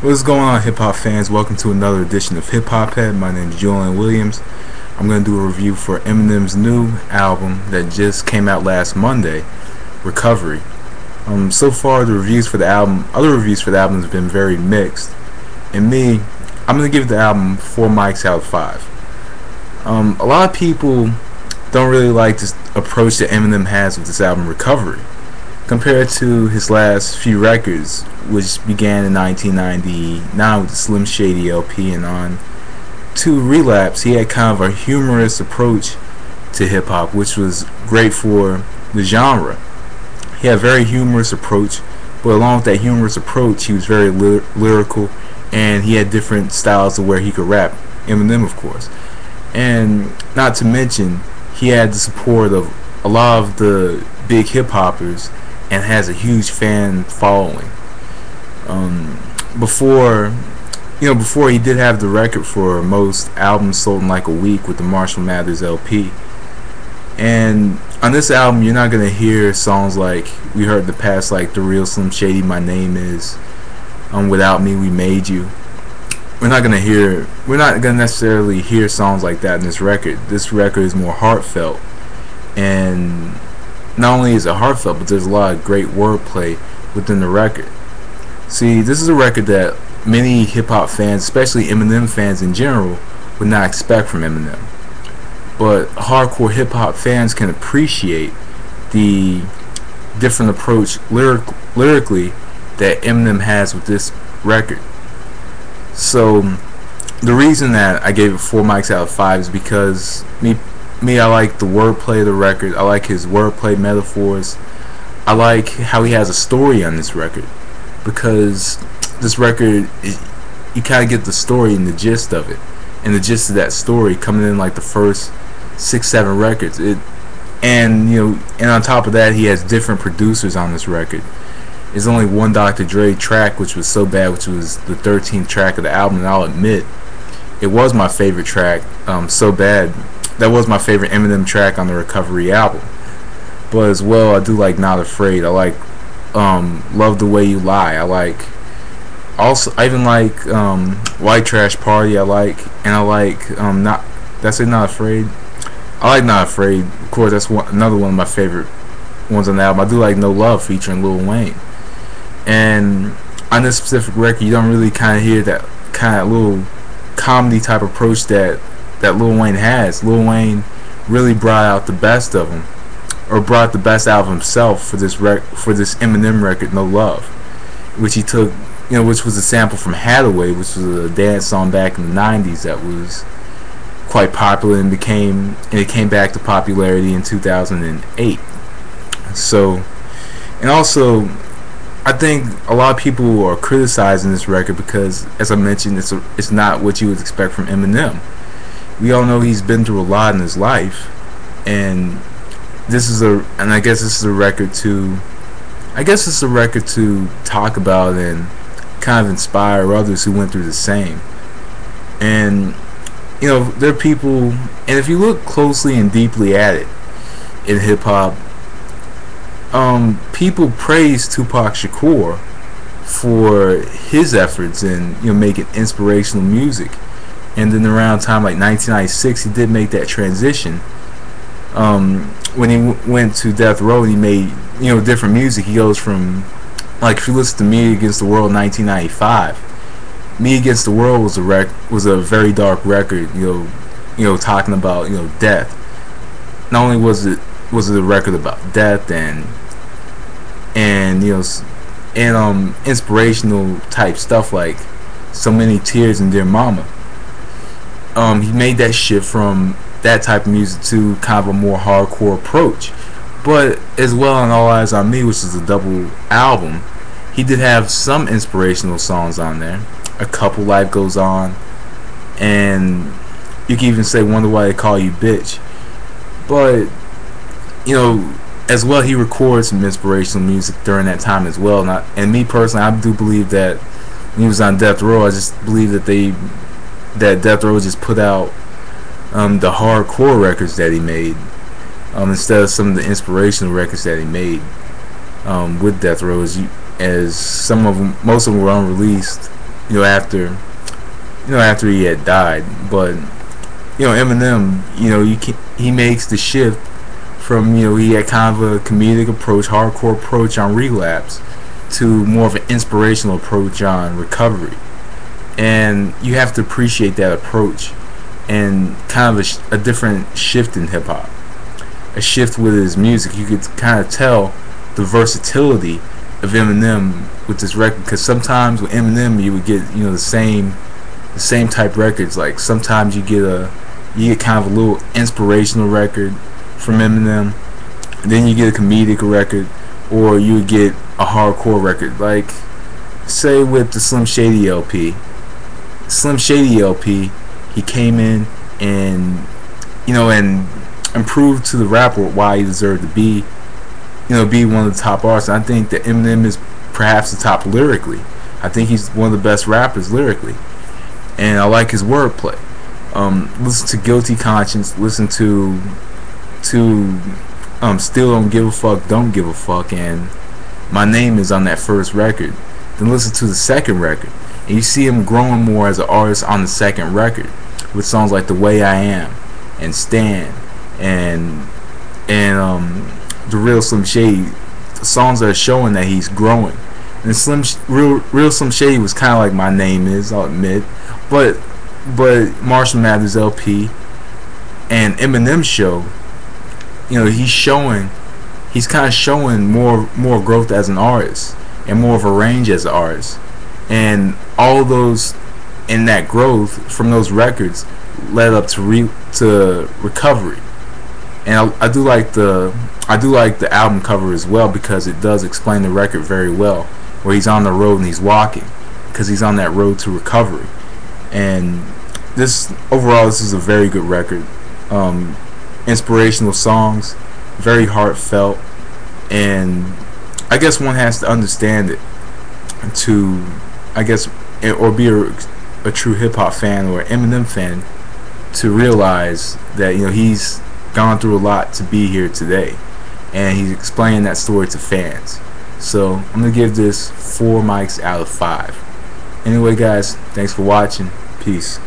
What's going on, hip hop fans? Welcome to another edition of Hip Hop Head. My name is Julian Williams. I'm going to do a review for Eminem's new album that just came out last Monday, Recovery. So far, other reviews for the album have been very mixed. And me, I'm going to give the album 4 mics out of 5. A lot of people don't really like this approach that Eminem has with this album, Recovery, compared to his last few records, which began in 1999 with the Slim Shady LP, and on to Relapse, he had kind of a humorous approach to hip-hop, which was great for the genre. He had a very humorous approach, but along with that humorous approach, he was very lyrical, and he had different styles of where he could rap. Eminem, of course. And not to mention, he had the support of a lot of the big hip-hoppers and has a huge fan following. Before he did have the record for most albums sold in like a week with the Marshall Mathers LP. And on this album, you're not gonna hear songs like we heard in the past, like The Real Slim Shady, My Name Is, Without Me We Made You. We're not gonna necessarily hear songs like that in this record. This record is more heartfelt, and not only is it heartfelt, but there's a lot of great wordplay within the record. See, this is a record that many hip-hop fans, especially Eminem fans in general, would not expect from Eminem. But hardcore hip-hop fans can appreciate the different approach lyrically that Eminem has with this record. So the reason that I gave it 4 mics out of 5 is because I like the wordplay of the record. I like his wordplay metaphors. I like how he has a story on this record, because this record, you kind of get the story and the gist of it, and the gist of that story coming in like the first 6-7 records. And on top of that, he has different producers on this record. There's only one Dr. Dre track, which was so bad, which was the 13th track of the album, and I'll admit it was my favorite track. So bad that was my favorite Eminem track on the Recovery album. But as well, I do like Not Afraid. I like Love the Way You Lie. I even like White Trash Party. I like Not Afraid. I like Not Afraid. Of course, that's another one of my favorite ones on the album. I do like No Love featuring Lil Wayne. And on this specific record, you don't really kind of hear that kind of little comedy type approach that Lil Wayne has. Lil Wayne really brought out the best of him, or brought the best out of himself for this Eminem record, No Love, which he took, which was a sample from Hathaway, which was a dance song back in the 90s that was quite popular, and it came back to popularity in 2008. So, and also, I think a lot of people are criticizing this record because, as I mentioned, it's not what you would expect from Eminem. We all know he's been through a lot in his life, and I guess this is a record to talk about and kind of inspire others who went through the same. And there are people, and if you look closely and deeply at it in hip hop, people praise Tupac Shakur for his efforts in making inspirational music. And then around time like 1996, he did make that transition. When he went to Death Row and he made different music, he goes from, like, if you listen to Me Against the World 1995, Me Against the World was a very dark record, talking about death. Not only was it a record about death and inspirational type stuff like So Many Tears and Dear Mama. He made that shift from that type of music to kind of a more hardcore approach. But as well on All Eyes on Me, which is a double album, he did have some inspirational songs on there. A couple, Life Goes On, and you can even say Wonder Why They Call You Bitch. But as well, he records some inspirational music during that time as well. And me personally, I do believe that when he was on Death Row, I just believe that Death Row just put out the hardcore records that he made, instead of some of the inspirational records that he made with Death Row, as most of them were unreleased after he had died. But Eminem, he makes the shift from he had kind of a comedic approach, hardcore approach on Relapse, to more of an inspirational approach on Recovery. And you have to appreciate that approach and kind of a different shift in hip hop, a shift with his music. You could kind of tell the versatility of Eminem with this record, because sometimes with Eminem you would get the same type records. Like sometimes you get kind of a little inspirational record from Eminem, and then you get a comedic record, or you would get a hardcore record. Like say with the Slim Shady LP, he came in and and improved to the rapper why he deserved to be one of the top artists. And I think that Eminem is perhaps the top lyrically. I think he's one of the best rappers lyrically, and I like his wordplay. Listen to Guilty Conscience. Listen to Still Don't Give a Fuck, Don't Give a Fuck, and My Name Is on that first record. Then listen to the second record, and you see him growing more as an artist on the second record, with songs like The Way I Am and Stand and The Real Slim Shady, songs that are showing that he's growing. And Real Slim Shady was kind of like My Name Is, I'll admit, but Marshall Mathers LP and Eminem Show, he's kind of showing more growth as an artist and more of a range as an artist. And all those in that growth from those records led up to Recovery. And I do like the album cover as well, because it does explain the record very well, where he's on the road and he's walking, because he's on that road to recovery. And overall this is a very good record. Inspirational songs, very heartfelt, and I guess one has to understand it to, or be a true hip hop fan or Eminem fan, to realize that he's gone through a lot to be here today, and he's explaining that story to fans. So I'm gonna give this 4 mics out of 5. Anyway guys, thanks for watching. Peace.